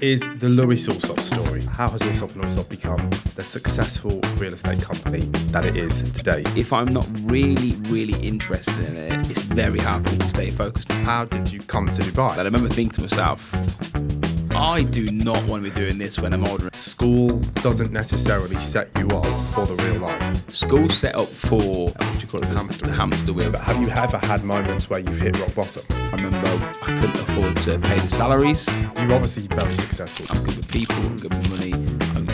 is the Lewis Allsopp story. How has Allsopp and Allsopp become the successful real estate company that it is today? If I'm not really interested in it, it's very hard for me to stay focused. How did you come to Dubai? And I remember thinking to myself, I do not want to be doing this when I'm older. School doesn't necessarily set you up for the real life. School's set up for, what do you call it, Hamster the hamster wheel. But have you ever had moments where you've hit rock bottom? I remember I couldn't afford to pay the salaries. You're obviously very successful. I'm good with people, I'm good with money.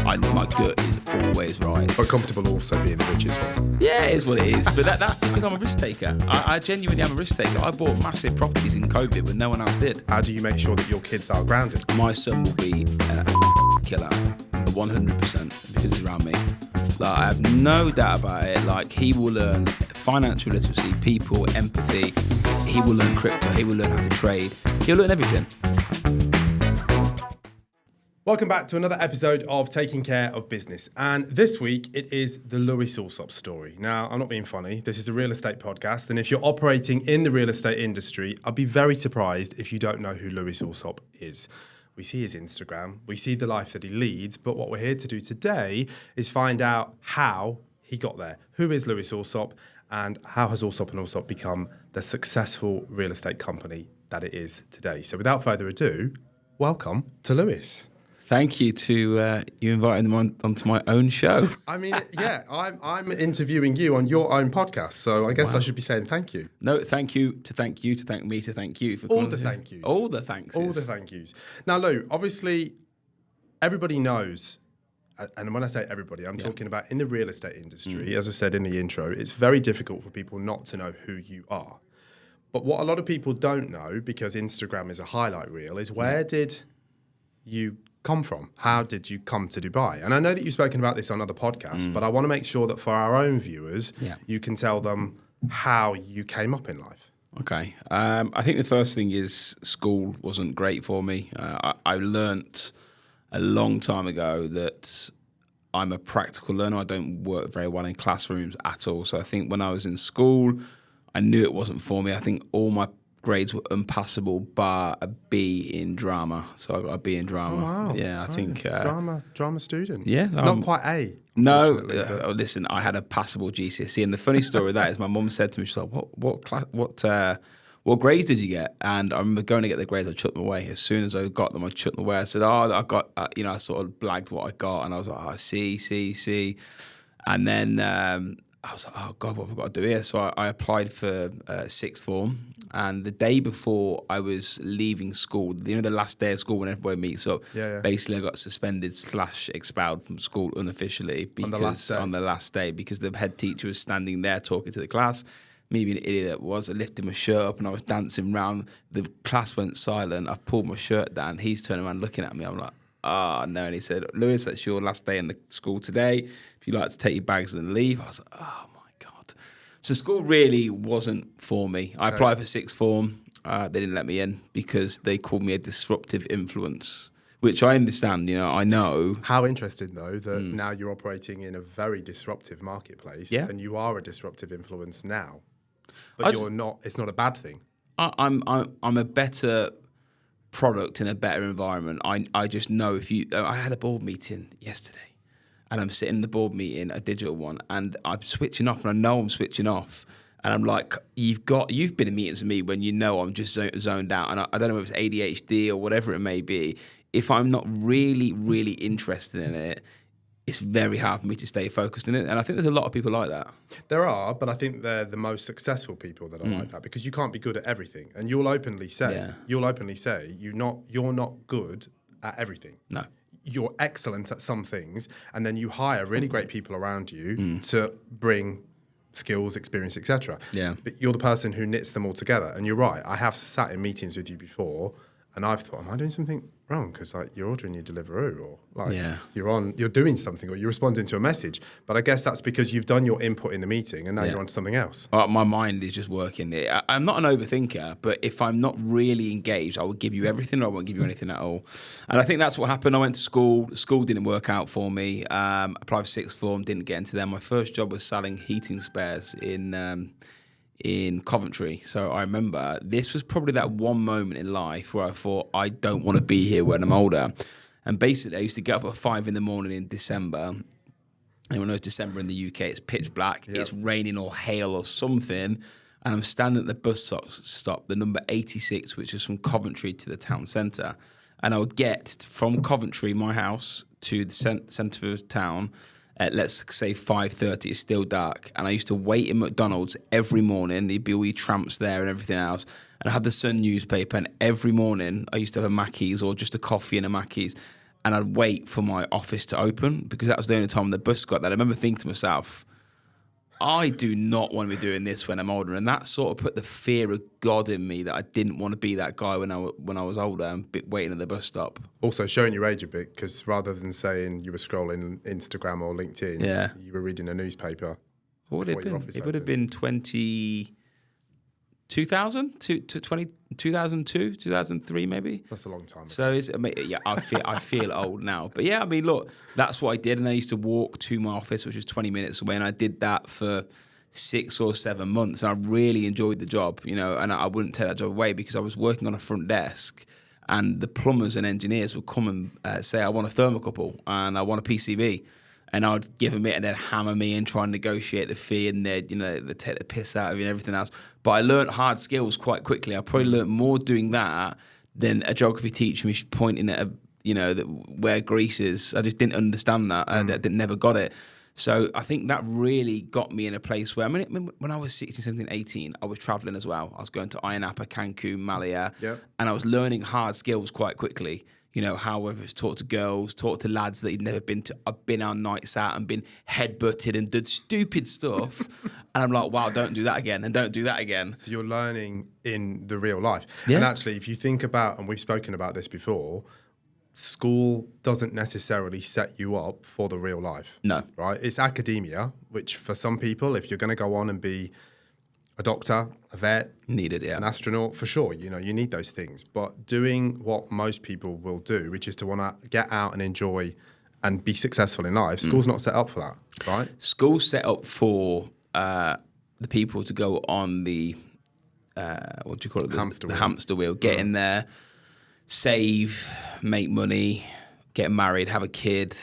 My gut is always right. But comfortable also being rich as well. Yeah, it is what it is. But that's because I'm a risk taker. I genuinely am a risk taker. I bought massive properties in COVID when no one else did. How do you make sure that your kids are grounded? My son will be a killer, 100%, because he's around me. Like, I have no doubt about it. Like, he will learn financial literacy, people, empathy. He will learn crypto. He will learn how to trade. He'll learn everything. Welcome back to another episode of Taking Care of Business. And this week, it is the Lewis Allsopp story. Now, I'm not being funny. This is a real estate podcast. And if you're operating in the real estate industry, I'd be very surprised if you don't know who Lewis Allsopp is. We see his Instagram. We see the life that he leads. But what we're here to do today is find out how he got there. Who is Lewis Allsopp? And how has Allsopp and Allsopp become the successful real estate company that it is today? So without further ado, welcome to Lewis. Thank you to you inviting them onto my own show. I mean, yeah, I'm interviewing you on your own podcast, so I guess I should be saying thank you. No, thank you, to thank you, to thank me, to thank you. For all the thank yous. All the thanks. All the thank yous. Now, Lou, obviously, everybody knows, and when I say everybody, I'm talking about in the real estate industry, as I said in the intro, it's very difficult for people not to know who you are. But what a lot of people don't know, because Instagram is a highlight reel, is where did you come from? How did you come to Dubai? And I know that you've spoken about this on other podcasts, but I want to make sure that for our own viewers, you can tell them how you came up in life. Okay. I think the first thing is school wasn't great for me. I learnt a long time ago that I'm a practical learner. I don't work very well in classrooms at all. So I think when I was in school, I knew it wasn't for me. I think all my grades were unpassable, bar a B in drama. So I got a B in drama. Oh, wow. Yeah, I think... drama student. Yeah. Not quite A. No, listen, I had a passable GCSE. And the funny story with that is my mum said to me, she's like, what grades did you get? And I remember going to get the grades, I chucked them away. As soon as I got them, I chucked them away. I said, I got, I sort of blagged what I got. And I was like, C. And then I was like, oh God, what have I got to do here? So I applied for sixth form. And the day before I was leaving school, the last day of school when everybody meets up, basically I got suspended / expelled from school unofficially because on the last day because the head teacher was standing there talking to the class. Me being an idiot that was, I lifted my shirt up and I was dancing around. The class went silent. I pulled my shirt down. He's turning around looking at me. I'm like, no. And he said, Lewis, that's your last day in the school today. If you'd like to take your bags and leave. I was like, oh my God. So school really wasn't for me. I applied for sixth form. They didn't let me in because they called me a disruptive influence, which I understand, I know. How interesting, though, that now you're operating in a very disruptive marketplace and you are a disruptive influence now. But you're not, it's not a bad thing. I'm a better product in a better environment. I just know I had a board meeting yesterday and I'm sitting in the board meeting, a digital one, and I'm switching off and I know I'm switching off. And I'm like, you've been in meetings with me when you know I'm just zoned out. And I don't know if it's ADHD or whatever it may be. If I'm not really interested in it, it's very hard for me to stay focused in it. And I think there's a lot of people like that. There are, but I think they're the most successful people that are like that because you can't be good at everything. And you'll openly say you're not good at everything. No. You're excellent at some things, and then you hire really great people around you to bring skills, experience, etc. Yeah. But you're the person who knits them all together. And you're right. I have sat in meetings with you before, and I've thought, am I doing something wrong? Because you're ordering your Deliveroo, or you're doing something, or you're responding to a message. But I guess that's because you've done your input in the meeting, and now you're on to something else. My mind is just working. I'm not an overthinker, but if I'm not really engaged, I will give you everything, or I won't give you anything at all. And I think that's what happened. I went to school. School didn't work out for me. Applied for sixth form, didn't get into them. My first job was selling heating spares in in Coventry. So I remember this was probably that one moment in life where I thought, I don't want to be here when I'm older. And basically, I used to get up at 5 a.m. in December. Anyone knows December in the UK, it's pitch black, it's raining or hail or something. And I'm standing at the bus stop, the number 86, which is from Coventry to the town centre. And I would get from Coventry, my house, to the centre of town at, let's say, 5:30. It's still dark. And I used to wait in McDonald's every morning. There'd be all these tramps there and everything else. And I had the Sun newspaper. And every morning, I used to have a Mackey's or just a coffee and a Mackey's. And I'd wait for my office to open because that was the only time the bus got there. I remember thinking to myself, I do not want to be doing this when I'm older. And that sort of put the fear of God in me that I didn't want to be that guy when I was older and waiting at the bus stop. Also showing your age a bit, because rather than saying you were scrolling Instagram or LinkedIn, you were reading a newspaper. What would it have been? It would have been 2000, 2002, 2003 maybe. That's a long time ago. So I feel old now. But yeah, I mean, look, that's what I did. And I used to walk to my office, which was 20 minutes away. And I did that for 6 or 7 months. And I really enjoyed the job, and I wouldn't take that job away because I was working on a front desk. And the plumbers and engineers would come and say, I want a thermocouple and I want a PCB. And I'd give them it and they'd hammer me and try and negotiate the fee and they'd take the piss out of you and everything else. But I learned hard skills quite quickly. I probably learned more doing that than a geography teacher me pointing at, where Greece is. I just didn't understand that. I never got it. So I think that really got me in a place where, when I was 16, 17, 18, I was traveling as well. I was going to Ayia Napa, Cancun, Malia, and I was learning hard skills quite quickly. However, it's talk to girls, talk to lads that you'd never been to. I've been on nights out and been headbutted and did stupid stuff. And I'm like, wow, don't do that again and don't do that again. So you're learning in the real life. Yeah. And actually, if you think about, and we've spoken about this before, school doesn't necessarily set you up for the real life. No. Right? It's academia, which for some people, if you're going to go on and be a doctor, a vet, an astronaut, for sure, you need those things. But doing what most people will do, which is to want to get out and enjoy and be successful in life, school's not set up for that, right? School's set up for the people to go on the, what do you call it? The hamster wheel. Get in there, save, make money, get married, have a kid,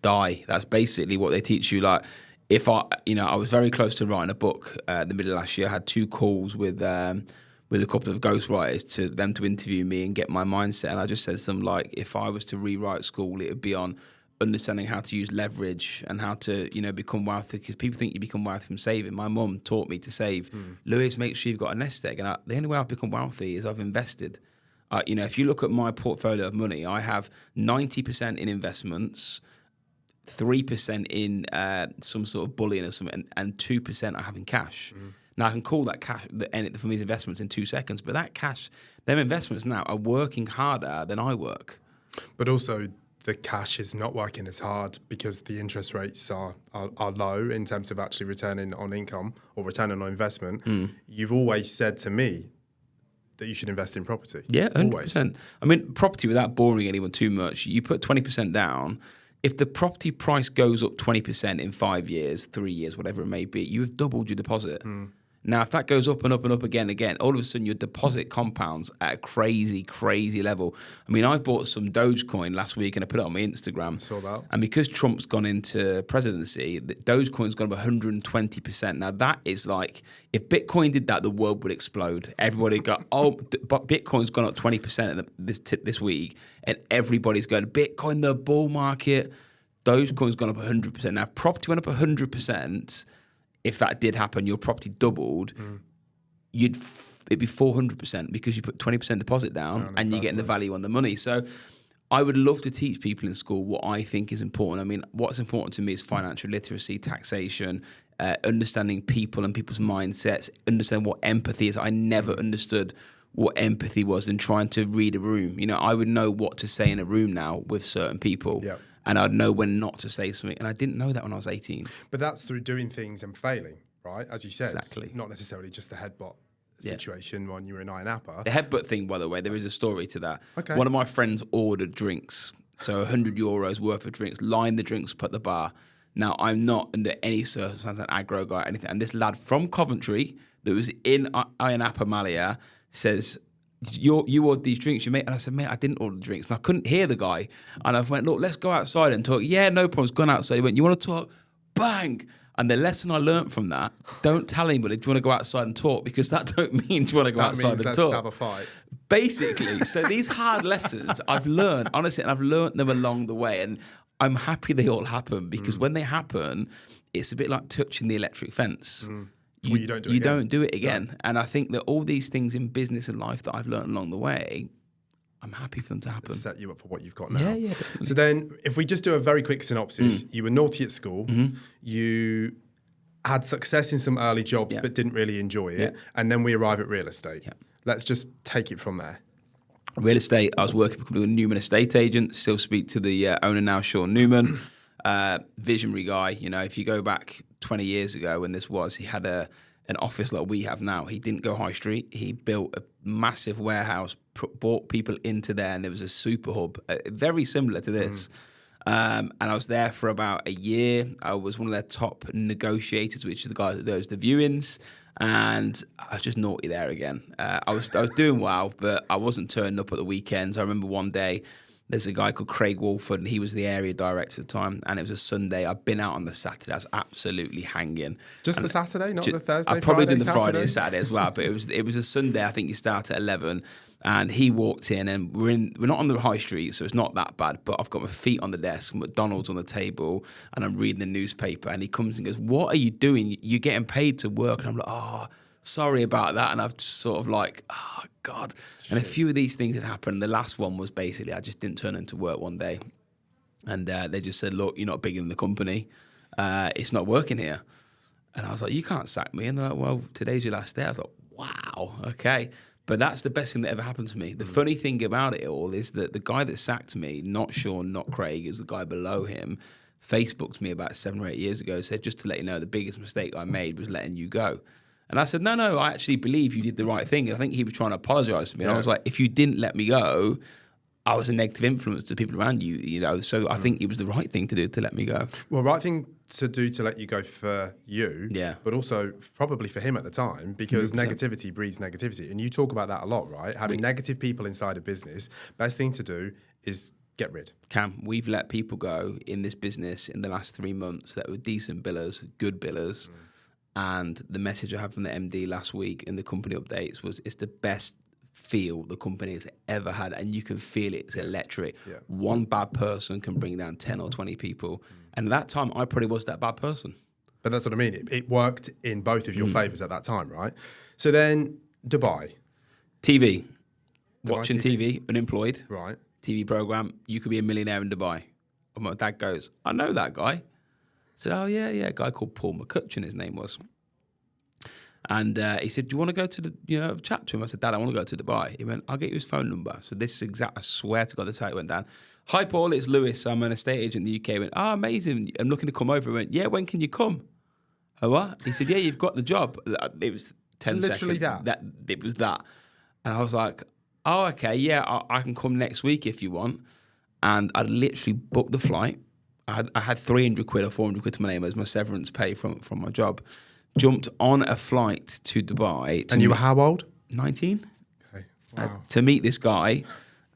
die. That's basically what they teach you. Like, if I was very close to writing a book in the middle of last year. I had 2 calls with a couple of ghostwriters to them to interview me and get my mindset. And I just said to them, like, if I was to rewrite school, it would be on understanding how to use leverage and how to, become wealthy. Because people think you become wealthy from saving. My mum taught me to save. Lewis, make sure you've got a nest egg. And the only way I've become wealthy is I've invested. If you look at my portfolio of money, I have 90% in investments, 3% in some sort of bullion or something, and 2% I have in cash. Now, I can call that cash from these investments in 2 seconds, but that cash, them investments now are working harder than I work. But also, the cash is not working as hard because the interest rates are low in terms of actually returning on income or returning on investment. You've always said to me that you should invest in property. Yeah, 100%. Always. Property, without boring anyone too much, you put 20% down. If the property price goes up 20% in 5 years, 3 years, whatever it may be, you have doubled your deposit. Now, if that goes up and up and up again, all of a sudden your deposit compounds at a crazy, crazy level. I bought some Dogecoin last week and I put it on my Instagram. Saw that. And because Trump's gone into presidency, Dogecoin's gone up 120%. Now, that is like, if Bitcoin did that, the world would explode. Everybody got, but Bitcoin's gone up 20% this week, and everybody's going, Bitcoin, the bull market. Dogecoin's gone up 100%. Now, if property went up 100%, if that did happen, your property doubled, it'd be 400% because you put 20% deposit down and you're getting the value on the money. So I would love to teach people in school what I think is important. What's important to me is financial literacy, taxation, understanding people and people's mindsets, understanding what empathy is. I never understood what empathy was and trying to read a room. I would know what to say in a room now with certain people. Yeah. And I'd know when not to say something. And I didn't know that when I was 18. But that's through doing things and failing, right? As you said. Exactly. Not necessarily just the headbutt situation when you were in Ayia Napa. The headbutt thing, by the way, there is a story to that. Okay. One of my friends ordered drinks. So €100 worth of drinks, lined the drinks up at the bar. Now, I'm not under any circumstance an aggro guy or anything. And this lad from Coventry that was in Iron Apamalia says, you ordered these drinks, you mate. And I said, mate, I didn't order the drinks. And I couldn't hear the guy. And I went, look, let's go outside and talk. Yeah, no problems. Gone outside. He went, you want to talk? Bang. And the lesson I learned from that, don't tell anybody, do you want to go outside and talk? Because that don't mean do you want to go outside and talk. Have a fight. Basically, so these hard lessons I've learned, honestly, and I've learned them along the way. And I'm happy they all happen because when they happen, it's a bit like touching the electric fence. You don't do it again. Yeah. And I think that all these things in business and life that I've learned along the way, I'm happy for them to happen. Set you up for what you've got now. Yeah, definitely. So then, if we just do a very quick synopsis, you were naughty at school, you had success in some early jobs but didn't really enjoy it, and then we arrive at real estate. Yeah. Let's just take it from there. Real estate, I was working for a company called Newman Estate Agent, still speak to the owner now, Sean Newman. Visionary guy, you know, if you go back 20 years ago when this was, he had an office like we have now. He didn't go high street. He built a massive warehouse, brought people into there, and there was a super hub, very similar to this. And I was there for about a year. I was one of their top negotiators, which is the guy that does the viewings. And I was just naughty there again. I was doing well, but I wasn't turning up at the weekends. I remember one day, there's a guy called Craig Walford, and he was the area director at the time, and it was a Sunday. I'd been out on the Saturday. I was absolutely hanging. Just the Saturday, not the Thursday, I probably Friday, did the Saturday? Friday and Saturday as well, but it was a Sunday. I think you start at 11, and he walked in, and we're not on the high street, so it's not that bad, but I've got my feet on the desk, McDonald's on the table, and I'm reading the newspaper, and he comes and goes, what are you doing? You're getting paid to work. And I'm like, oh, sorry about that. And I've just sort of like, oh, God. Shit. And a few of these things had happened. The last one was basically I just didn't turn into work one day. And they just said, look, you're not big in the company. It's not working here. And I was like, you can't sack me. And they're like, well, today's your last day. I was like, wow, okay. But that's the best thing that ever happened to me. The funny thing about it all is that the guy that sacked me, not Sean, not Craig, is the guy below him, Facebooked me about 7 or 8 years ago, said, just to let you know, the biggest mistake I made was letting you go. And I said, no, I actually believe you did the right thing. I think he was trying to apologize to me. And I was like, if you didn't let me go, I was a negative influence to people around you, you know. So I think it was the right thing to do to let me go. Well, right thing to do to let you go for you, but also probably for him at the time, because 100%. Negativity breeds negativity. And you talk about that a lot, right? Having negative people inside a business, best thing to do is get rid. Cam, we've let people go in this business in the last 3 months that were decent billers, good billers. And the message I had from the MD last week in the company updates was it's the best feel the company has ever had, and you can feel it. It's electric. Yeah. One bad person can bring down 10 or 20 people. And at that time, I probably was that bad person. But that's what I mean. It worked in both of your favours at that time, right? So then Dubai. TV. Watching TV, unemployed. Right. TV programme, you could be a millionaire in Dubai. And my dad goes, I know that guy. I said, oh, yeah, a guy called Paul McCutcheon, his name was. And he said, do you want to go to chat to him? I said, Dad, I want to go to Dubai. He went, I'll get you his phone number. So this is exact, I swear to God, that's how it went down. Hi, Paul, it's Lewis. I'm an estate agent in the UK. He went, oh, amazing. I'm looking to come over. He went, yeah, when can you come? Oh, what? He said, yeah, you've got the job. It was 10 Literally seconds. It was that. And I was like, oh, okay, yeah, I can come next week if you want. And I literally booked the flight. I had 300 quid or 400 quid to my name as my severance pay from my job. Jumped on a flight to Dubai. And you were how old? 19. Okay, wow. To meet this guy.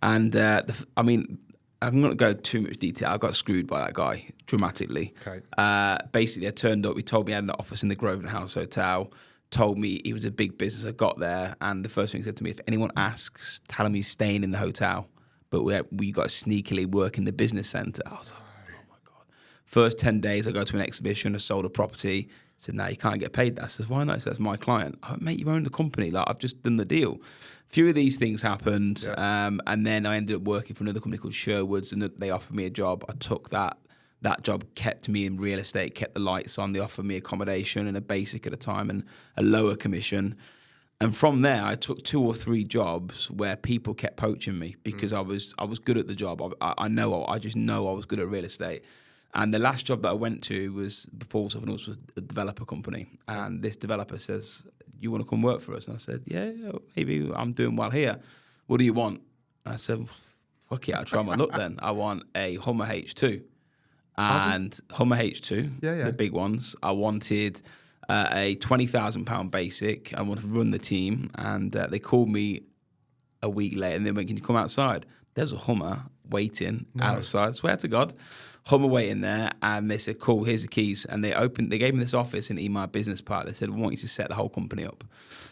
And I'm not going to go too much detail. I got screwed by that guy dramatically. Okay. Basically, I turned up. He told me he had an office in the Grosvenor House Hotel. Told me he was a big business. I got there. And the first thing he said to me, if anyone asks, tell him he's staying in the hotel. But we got to sneakily work in the business centre. I was like, first 10 days, I go to an exhibition, I sold a property. I said, no, you can't get paid that. I said, why not? I said, that's my client. I went, mate, you own the company. Like, I've just done the deal. A few of these things happened. Yeah. And then I ended up working for another company called Sherwood's, and they offered me a job. I took that. That job kept me in real estate, kept the lights on. They offered me accommodation and a basic at a time and a lower commission. And from there, I took 2 or 3 jobs where people kept poaching me because I was good at the job. I just know I was good at real estate. And the last job that I went to was before something else, was a developer company. And this developer says, you want to come work for us? And I said, yeah, maybe I'm doing well here. What do you want? I said, fuck it, I'll try my luck then. I want a Hummer H2. and Hummer H2, the big ones. I wanted a £20,000 basic. I wanted to run the team, and they called me a week later, and they went, "Can you come outside?" There's a Hummer waiting outside. Swear to God, Hummer waiting there, and they said, "Cool, here's the keys." And they gave me this office in my business park. They said, "We want you to set the whole company up."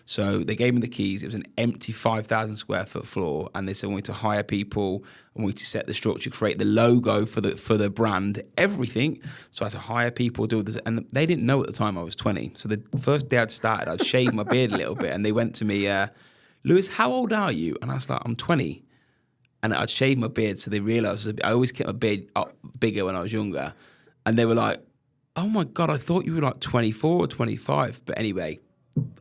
So they gave me the keys. It was an empty 5,000 square foot floor, and they said, "I want you to hire people. I want you to set the structure, create the logo for the brand, everything." So I had to hire people, do this, and they didn't know at the time I was 20. So the first day I'd started, I'd shaved my beard a little bit, and they went to me, "Lewis, how old are you?" And I was like, "I'm 20." And I'd shaved my beard, so they realised I always kept my beard up bigger when I was younger. And they were like, "Oh my God, I thought you were like 24 or 25. But anyway,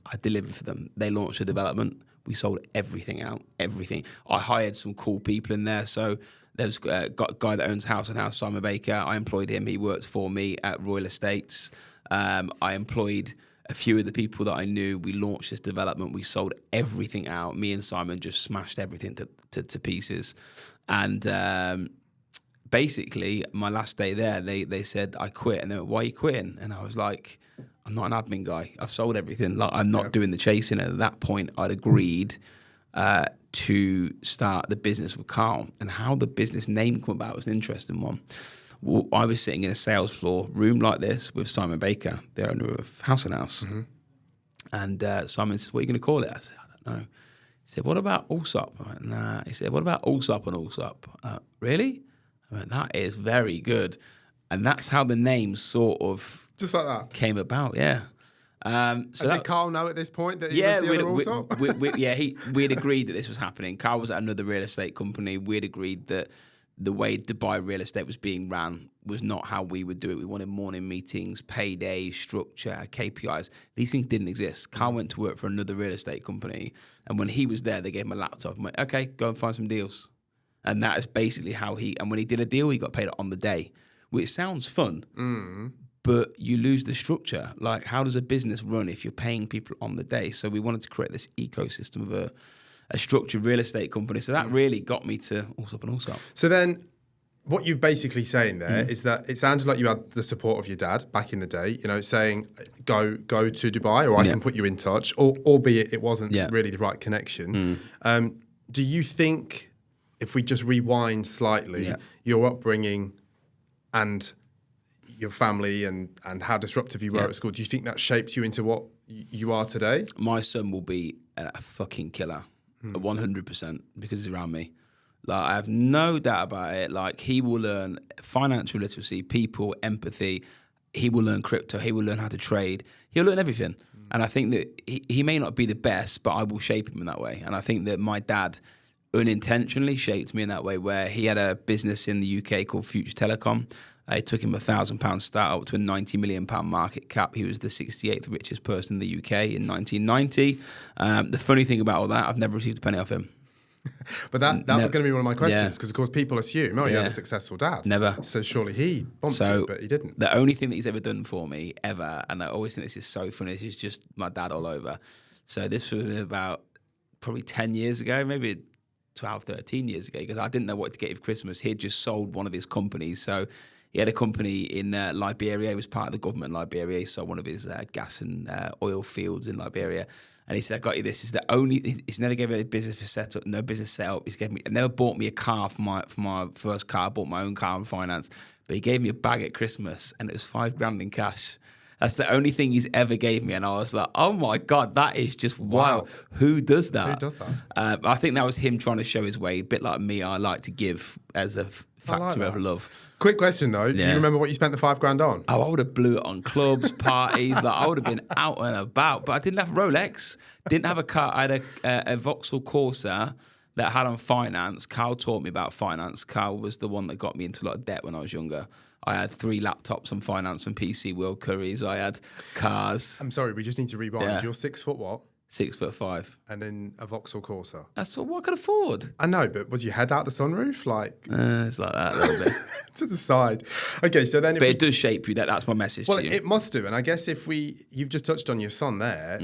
I delivered for them. They launched a development. We sold everything out, everything. I hired some cool people in there. So there was a guy that owns House and House, Simon Baker. I employed him. He worked for me at Royal Estates. I employed a few of the people that I knew. We launched this development. We sold everything out. Me and Simon just smashed everything to pieces. And basically, my last day there, they said, I quit. And they went, "Why are you quitting?" And I was like, "I'm not an admin guy. I've sold everything. Like, I'm not doing the chasing." And at that point, I'd agreed to start the business with Carl. And how the business name came about was an interesting one. Well, I was sitting in a sales floor room like this with Simon Baker, the owner of House and House. Mm-hmm. And Simon said, "What are you going to call it?" I said, "I don't know." He said, "What about Allsopp?" I went, "Nah." He said, "What about Allsopp and Allsopp?" "Really?" I went, "That is very good." And that's how the name sort of just like that came about, yeah. So did Carl know at this point that he was the other Allsopp? We'd agreed that this was happening. Carl was at another real estate company. We'd agreed that the way Dubai real estate was being ran was not how we would do it. We wanted morning meetings, payday, structure, KPIs. These things didn't exist. Carl went to work for another real estate company, and when he was there, they gave him a laptop and went, "Okay, go and find some deals." And that is basically how and when he did a deal, he got paid on the day, which sounds fun, but you lose the structure. Like, how does a business run if you're paying people on the day? So we wanted to create this ecosystem of a structured real estate company. So that really got me to Allsopp and Allsopp. So then what you're basically saying there is that it sounded like you had the support of your dad back in the day, saying, go to Dubai, or I can put you in touch, albeit it wasn't really the right connection. Do you think, if we just rewind slightly, your upbringing and your family and how disruptive you were at school, do you think that shaped you into what you are today? My son will be a fucking killer. 100%, because he's around me. Like, I have no doubt about it. Like, he will learn financial literacy, people, empathy. He will learn crypto. He will learn how to trade. He'll learn everything. And I think that he may not be the best, but I will shape him in that way. And I think that my dad unintentionally shaped me in that way, where he had a business in the UK called Future Telecom. It took him £1,000 start-up to a £90 million market cap. He was the 68th richest person in the UK in 1990. The funny thing about all that, I've never received a penny off him. But that was going to be one of my questions, because of course people assume, you have a successful dad. Never. So surely he bumped you, but he didn't. The only thing that he's ever done for me, ever, and I always think this is so funny, this is just my dad all over. So this was about probably 10 years ago, maybe 12, 13 years ago, because I didn't know what to get him for Christmas. He had just sold one of his companies. So he had a company in Liberia. He was part of the government in Liberia. He sold one of his gas and oil fields in Liberia. And he said, "I got you this. It's the only." He's never gave me a business for setup, no business set up. He's never bought me a car for my first car. I bought my own car on finance, but he gave me a bag at Christmas, and it was $5,000 in cash. That's the only thing he's ever gave me, and I was like, "Oh my God, that is just wild. Who does that?" Who does that? I think that was him trying to show his way. A bit like me, I like to give as a factor of love. Quick question though, do you remember what you spent the $5,000 on? Oh, I would have blew it on clubs, parties. Like, I would have been out and about, but I didn't have Rolex, didn't have a car. I had a Vauxhall Corsa that I had on finance. Carl taught me about finance. Carl was the one that got me into a lot of debt when I was younger. I had 3 laptops on finance and PC World Curries. I had cars. I'm sorry, we just need to rewind. Yeah. You're 6 foot what? 6'5". And then a Vauxhall Corsa. That's what I could afford. I know, but was your head out the sunroof? It's like that a little bit. To the side. Okay, so then... But it does shape you. That's my message to you. Well, it must do. And I guess you've just touched on your son there.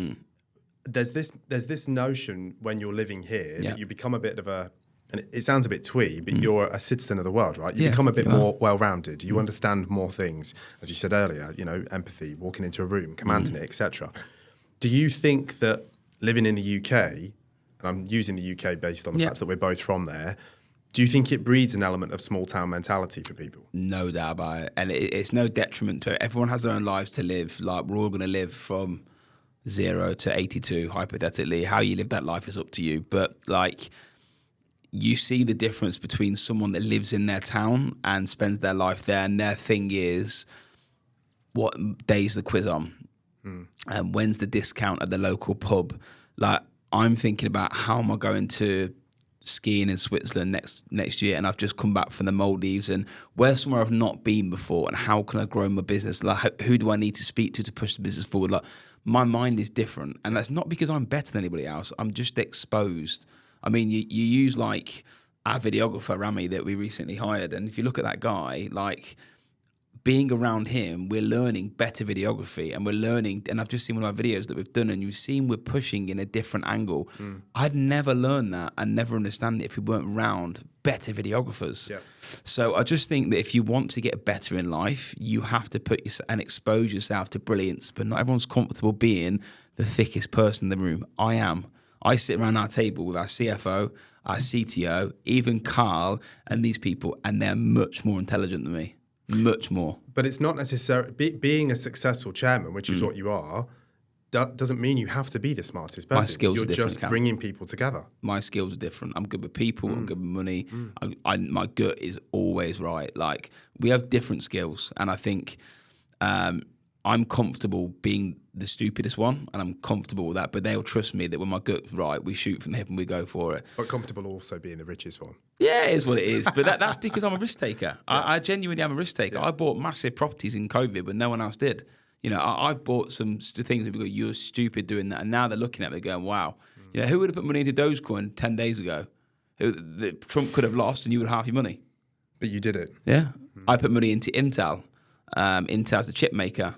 There's this notion when you're living here that you become a bit of a and it sounds a bit twee, but you're a citizen of the world, right? You Yeah, become a bit you are. more well-rounded. You understand more things, as you said earlier, empathy, walking into a room, commanding it, etc. Do you think that living in the UK, and I'm using the UK based on the fact that we're both from there, do you think it breeds an element of small town mentality for people? No doubt about it. And it's no detriment to it. Everyone has their own lives to live. Like, we're all going to live from 0 to 82, hypothetically. How you live that life is up to you. But, like, you see the difference between someone that lives in their town and spends their life there, and their thing is, what day's the quiz on? And when's the discount at the local pub? Like, I'm thinking about how am I going to skiing in Switzerland next year, and I've just come back from the Maldives, and where's somewhere I've not been before, and how can I grow my business? Like, who do I need to speak to push the business forward? Like, my mind is different, and that's not because I'm better than anybody else. I'm just exposed. I mean, you use like our videographer Rami that we recently hired, and if you look at that guy, like, being around him, we're learning better videography, and we're learning, and I've just seen one of our videos that we've done, and you've seen we're pushing in a different angle. I'd never learn that and never understand it if we weren't around better videographers. So I just think that if you want to get better in life, you have to put and expose yourself to brilliance, but not everyone's comfortable being the thickest person in the room. I am. I sit around our table with our CFO, our CTO, even Carl, and these people, and they're much more intelligent than me. Much more. But it's not necessarily being a successful chairman, which is what you are, doesn't mean you have to be the smartest person. My skills You're are different, just bringing people together. My skills are different. I'm good with people. I'm good with money. My gut is always right. Like, we have different skills, and I think I'm comfortable being the stupidest one, and I'm comfortable with that. But they'll trust me that when my gut's right, we shoot from the hip and we go for it. But comfortable also being the richest one. Yeah, it is what it is. But that's because I'm a risk taker. I genuinely am a risk taker. I bought massive properties in COVID when no one else did. I've bought some things that we go, you're stupid doing that. And now they're looking at me going, wow. Who would have put money into Dogecoin 10 days ago? Trump could have lost and you would have half your money. But you did it. Yeah. I put money into Intel. Intel's the chip maker.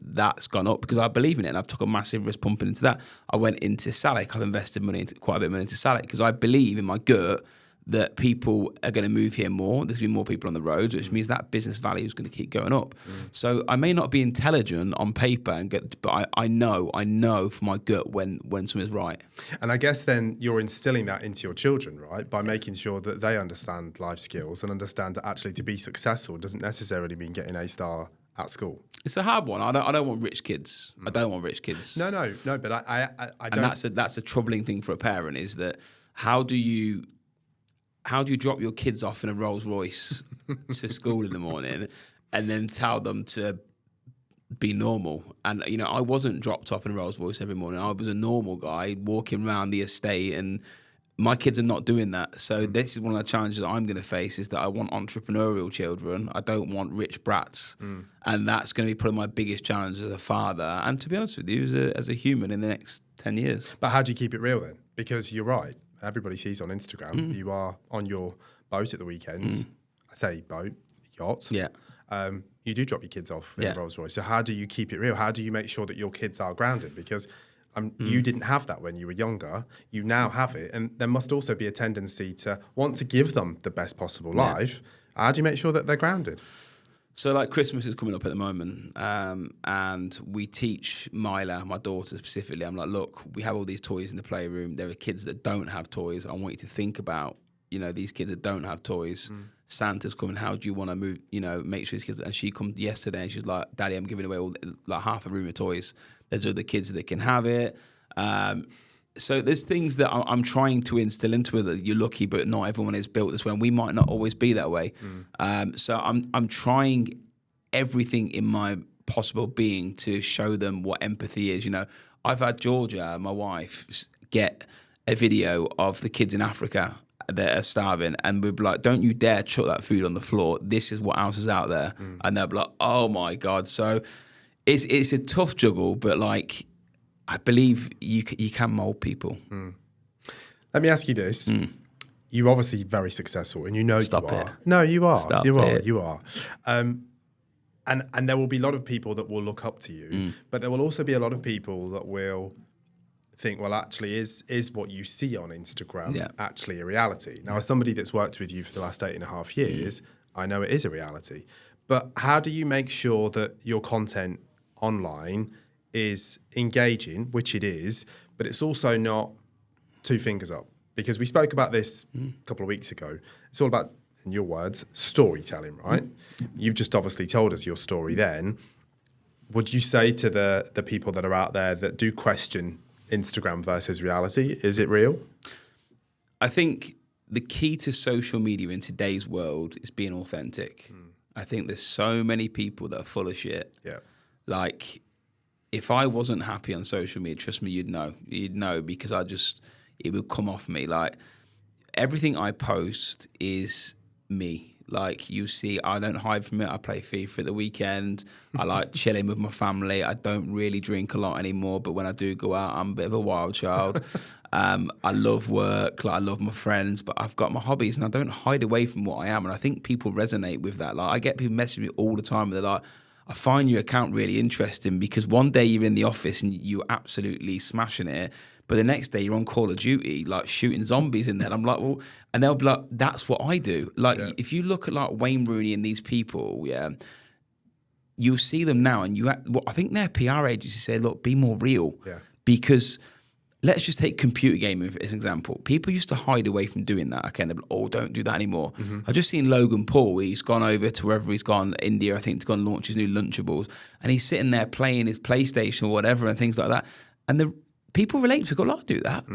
That's gone up because I believe in it, and I've took a massive risk pumping into that. I went into Salic. I've invested quite a bit of money into Salic because I believe in my gut that people are going to move here more. There's going to be more people on the roads, which means that business value is going to keep going up. So I may not be intelligent on paper, but I know from my gut when something's right. And I guess then you're instilling that into your children, right? By making sure that they understand life skills and understand that actually to be successful doesn't necessarily mean getting a star at school. It's a hard one. I don't want rich kids. I don't want rich kids. No. But I don't. And that's a troubling thing for a parent, is that how do you drop your kids off in a Rolls Royce to school in the morning and then tell them to be normal? And, I wasn't dropped off in a Rolls Royce every morning. I was a normal guy walking around the estate, and my kids are not doing that. So this is one of the challenges that I'm going to face, is that I want entrepreneurial children. I don't want rich brats. And that's going to be probably my biggest challenge as a father. And to be honest with you, as a human in the next 10 years. But how do you keep it real then? Because you're right. Everybody sees on Instagram, you are on your boat at the weekends. I say boat, yacht. Yeah. You do drop your kids off in a Rolls Royce. So how do you keep it real? How do you make sure that your kids are grounded? Because you didn't have that when you were younger. You now have it. And there must also be a tendency to want to give them the best possible life. How do you make sure that they're grounded? So, like, Christmas is coming up at the moment, and we teach Myla, my daughter specifically, I'm like, look, we have all these toys in the playroom. There are kids that don't have toys. I want you to think about, these kids that don't have toys. Santa's coming. How do you want to move, make sure these kids... And she come yesterday and she's like, Daddy, I'm giving away half a room of toys. There's other kids that can have it. So there's things that I'm trying to instill into her, that you're lucky, but not everyone is built this way, and we might not always be that way. So I'm trying everything in my possible being to show them what empathy is. I've had Georgia, my wife, get a video of the kids in Africa that are starving, and we'd be like, don't you dare chuck that food on the floor. This is what else is out there. And they'll be like, oh my God. So it's a tough juggle, but like, I believe you can mold people. Let me ask you this. You're obviously very successful, and Stop you are. it. No, you are. Stop you are. it. You are. And there will be a lot of people that will look up to you, but there will also be a lot of people that will think, well, actually, is what you see on Instagram actually a reality? Now, as somebody that's worked with you for the last 8.5 years, I know it is a reality. But how do you make sure that your content online is engaging, which it is, but it's also not two fingers up? Because we spoke about this a couple of weeks ago. It's all about, in your words, storytelling, right? You've just obviously told us your story then. Would you say to the people that are out there that do question Instagram versus reality, is it real? I think the key to social media in today's world is being authentic. I think there's so many people that are full of shit. Yeah. Like, if I wasn't happy on social media, trust me, you'd know. You'd know, because it would come off me. Like, everything I post is me. Like, you see, I don't hide from it. I play FIFA at the weekend. I like chilling with my family. I don't really drink a lot anymore, but when I do go out, I'm a bit of a wild child. I love work. Like, I love my friends, but I've got my hobbies, and I don't hide away from what I am. And I think people resonate with that. Like, I get people messaging me all the time, and they're like, I find your account really interesting because one day you're in the office and you're absolutely smashing it, but the next day you're on Call of Duty, like shooting zombies in there. And I'm like, well, and they'll be like, that's what I do. Like, if you look at like Wayne Rooney and these people, you'll see them now, and I think their PR agency say, look, be more real, because let's just take computer gaming as an example. People used to hide away from doing that. Okay, and they're like, oh, don't do that anymore. I've just seen Logan Paul. He's gone over to wherever he's gone, India, I think, to go and launch his new Lunchables. And he's sitting there playing his PlayStation or whatever and things like that. And the people relate to it. Go, I'll do that.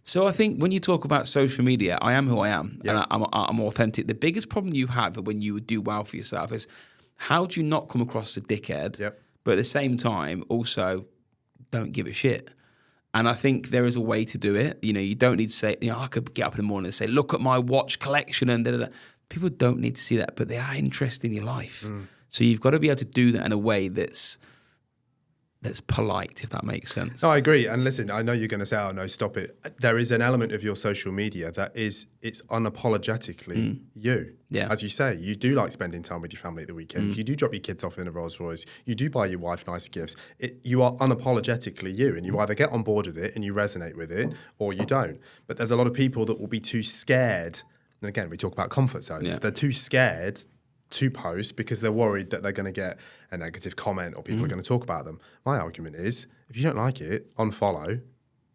So I think when you talk about social media, I am who I am, and I'm authentic. The biggest problem you have when you do well for yourself is, how do you not come across a dickhead, but at the same time also don't give a shit? And I think there is a way to do it. You know, you don't need to say, I could get up in the morning and say, look at my watch collection and da-da-da. People don't need to see that, but they are interested in your life. So you've got to be able to do that in a way that's polite, if that makes sense. No, I agree. And listen, I know you're going to say, oh, no, stop it. There is an element of your social media that it's unapologetically you. Yeah. As you say, you do like spending time with your family at the weekends. You do drop your kids off in a Rolls Royce. You do buy your wife nice gifts. You are unapologetically you, and you either get on board with it and you resonate with it, or you don't. But there's a lot of people that will be too scared. And again, we talk about comfort zones. Yeah. They're too scared to post because they're worried that they're going to get a negative comment or people are going to talk about them. My argument is, if you don't like it, unfollow.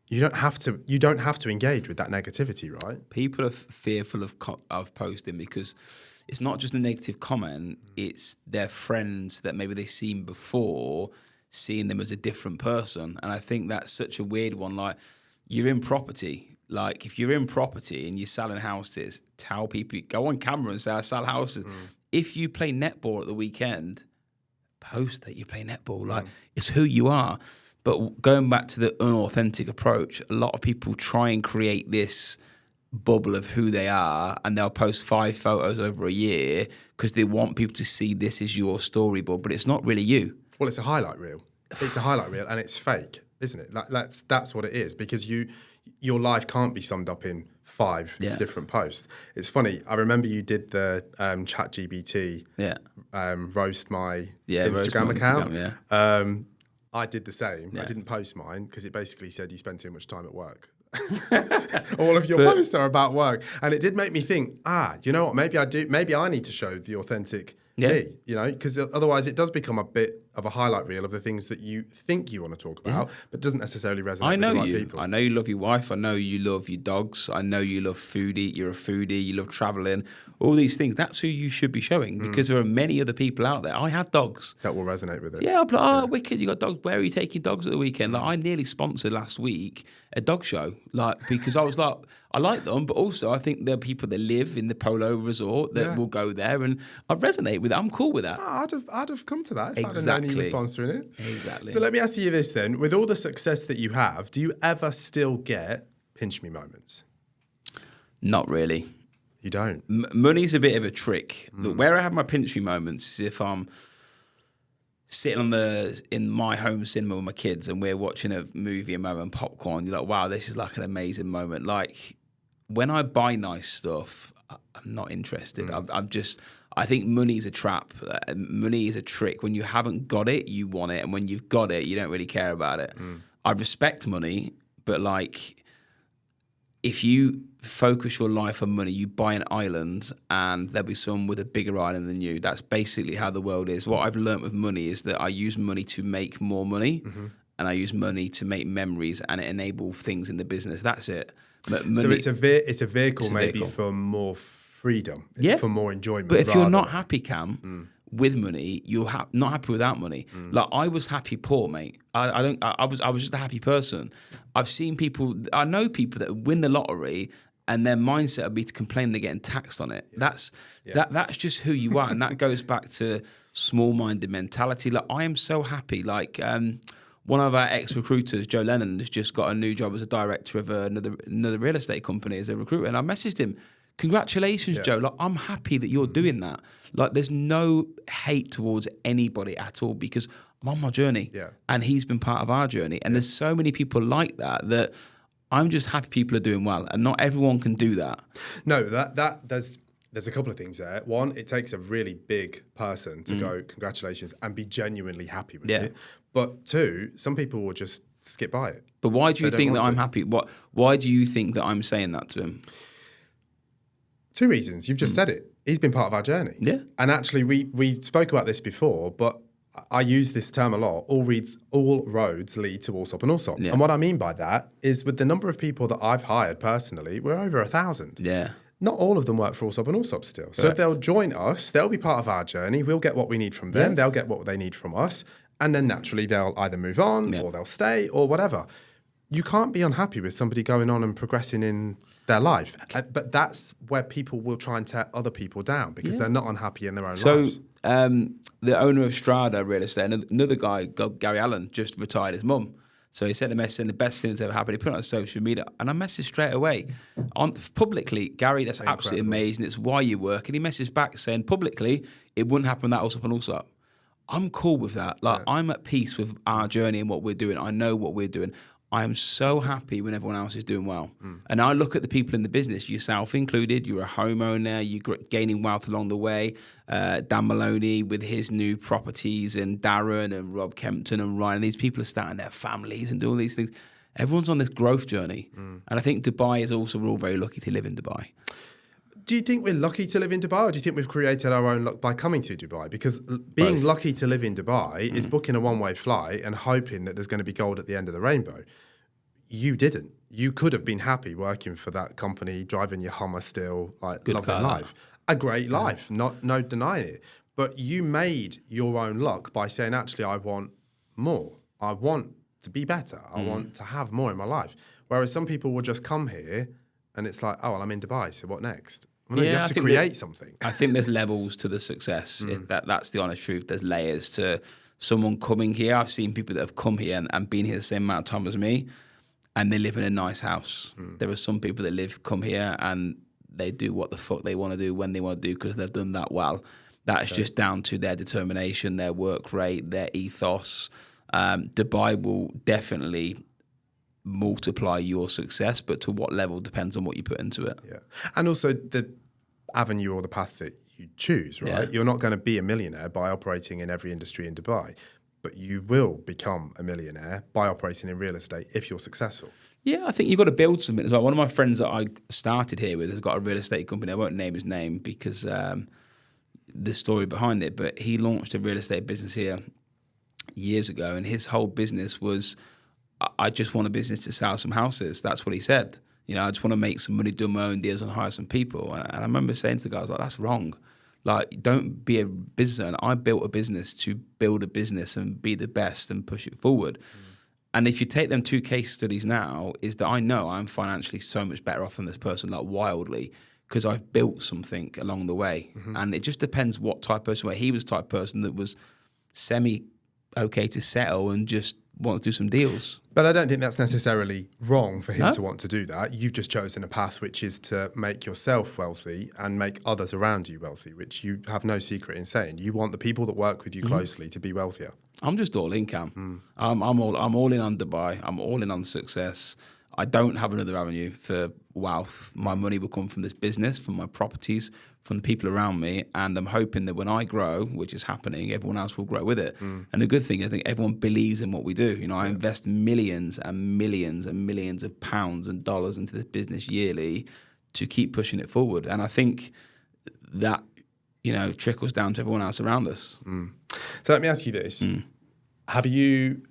You don't have to engage with that negativity, right? People are fearful of posting because it's not just a negative comment, it's their friends that maybe they've seen before, seeing them as a different person. And I think that's such a weird one. Like, you're in property. Like, if you're in property and you're selling houses, tell people, go on camera and say, I sell houses. If you play netball at the weekend, post that you play netball. Like, it's who you are. But going back to the unauthentic approach, a lot of people try and create this bubble of who they are, and they'll post 5 photos over a year because they want people to see this is your storyboard, but it's not really you. Well, it's a highlight reel. It's a highlight reel, and it's fake, isn't it? That's what it is, because your life can't be summed up in 5 different posts. It's funny. I remember you did the ChatGPT roast my Instagram account. I did the same. I didn't post mine because it basically said you spend too much time at work. All of your posts are about work, and it did make me think. You know what? Maybe I do. Maybe I need to show the authentic me. You know, because otherwise it does become a bit of a highlight reel of the things that you think you want to talk about, but doesn't necessarily resonate with the right people. I know you love your wife. I know you love your dogs. I know you love foodie. You're a foodie. You love traveling. All these things. That's who you should be showing, because there are many other people out there. I have dogs that will resonate with it. Yeah, I'll be like, wicked. You got dogs. Where are you taking dogs at the weekend? Like, I nearly sponsored last week a dog show, like, because I was like, I like them, but also I think there are people that live in the Polo Resort that will go there, and I resonate with it. I'm cool with that. I'd have come to that if I'd have known you were sponsoring it. Exactly. So let me ask you this then: with all the success that you have, do you ever still get pinch me moments? Not really. You don't. Money's a bit of a trick. Where I have my pinch me moments is if I'm sitting in my home cinema with my kids and we're watching a movie and having popcorn. You're like, wow, this is like an amazing moment. Like, when I buy nice stuff, I'm not interested. I think money is a trap. Money is a trick. When you haven't got it, you want it. And when you've got it, you don't really care about it. I respect money, but like, if you focus your life on money, you buy an island and there'll be someone with a bigger island than you. That's basically how the world is. What I've learned with money is that I use money to make more money, and I use money to make memories and enable things in the business. That's it. But money, So it's a vehicle for more freedom, for more enjoyment. But if you're not happy, Cam, with money, you're not happy without money. Like, I was happy poor, mate. I was just a happy person. I know people that win the lottery and their mindset would be to complain they're getting taxed on it. That's just who you are, and that goes back to small-minded mentality. Like, I am so happy. Like, one of our ex-recruiters, Joe Lennon, has just got a new job as a director of another real estate company as a recruiter, and I messaged him, congratulations, Joe. Like, I'm happy that you're doing that. Like, there's no hate towards anybody at all, because I'm on my journey, and he's been part of our journey. And there's so many people like that I'm just happy people are doing well, and not everyone can do that. No, there's a couple of things there. One, it takes a really big person to go, congratulations, and be genuinely happy with it. But two, some people will just skip by it. But why do you think that I'm happy? Why do you think that I'm saying that to him? Two reasons. You've just said it. He's been part of our journey. Yeah. And actually, we spoke about this before, but I use this term a lot. All roads lead to Allsopp and Allsopp. Yeah. And what I mean by that is, with the number of people that I've hired personally, we're over 1,000. Yeah. Not all of them work for Allsopp and Allsopp still. So if they'll join us, they'll be part of our journey. We'll get what we need from them. They'll get what they need from us. And then naturally, they'll either move on or they'll stay or whatever. You can't be unhappy with somebody going on and progressing in their life. But that's where people will try and tear other people down, because they're not unhappy in their own lives. So the owner of Strada Real Estate, another guy, Gary Allen, just retired his mum. So he sent a message saying the best thing that's ever happened. He put it on social media, and I messaged straight away publicly, Gary, that's absolutely amazing. It's why you work. And he messaged back saying publicly, it wouldn't happen without Allsopp and Allsopp. I'm cool with that. Like, I'm at peace with our journey and what we're doing. I know what we're doing. I am so happy when everyone else is doing well. And I look at the people in the business, yourself included. You're a homeowner, you're gaining wealth along the way. Dan Maloney with his new properties, and Darren and Rob Kempton and Ryan. These people are starting their families and doing all these things. Everyone's on this growth journey. And I think Dubai is also, we're all very lucky to live in Dubai. Do you think we're lucky to live in Dubai, or do you think we've created our own luck by coming to Dubai? Because being lucky to live in Dubai is booking a one-way flight and hoping that there's going to be gold at the end of the rainbow. You didn't. You could have been happy working for that company, driving your Hummer still, like loving life. A great life, no denying it. But you made your own luck by saying, actually, I want more. I want to be better. I want to have more in my life. Whereas some people will just come here and it's like, oh, well, I'm in Dubai, so what next? Well, no, you have to create something. I think there's levels to the success. That's the honest truth. There's layers to someone coming here. I've seen people that have come here and been here the same amount of time as me, and they live in a nice house. There are some people that come here and they do what the fuck they want to do when they want to do, because they've done that well. That's just down to their determination, their work rate, their ethos. Dubai will definitely multiply your success, but to what level depends on what you put into it. Yeah. And also the avenue or the path that you choose, right? You're not going to be a millionaire by operating in every industry in Dubai, but you will become a millionaire by operating in real estate if you're successful. Yeah, I think you've got to build something as well. One of my friends that I started here with has got a real estate company. I won't name his name because the story behind it, but he launched a real estate business here years ago, and his whole business was, I just want a business to sell some houses. That's what he said. You know, I just want to make some money, do my own deals and hire some people. And I remember saying to the guys, like, that's wrong. Like, don't be a business owner. I built a business to build a business and be the best and push it forward. And if you take them two case studies now, is that I know I'm financially so much better off than this person, like wildly, because I've built something along the way. And it just depends what type of person. Where he was the type of person that was semi-okay to settle and just want to do some deals. But I don't think that's necessarily wrong for him to want to do that. You've just chosen a path which is to make yourself wealthy and make others around you wealthy, which you have no secret in saying. You want the people that work with you closely to be wealthier. I'm just all in, Cam. I'm all in on Dubai. I'm all in on success. I don't have another avenue for wealth. My money will come from this business, from my properties, from the people around me, and I'm hoping that when I grow, which is happening, everyone else will grow with it. And the good thing, I think everyone believes in what we do. You know, I invest millions and millions and millions of pounds and dollars into this business yearly to keep pushing it forward. And I think that, you know, trickles down to everyone else around us. So let me ask you this. Have you,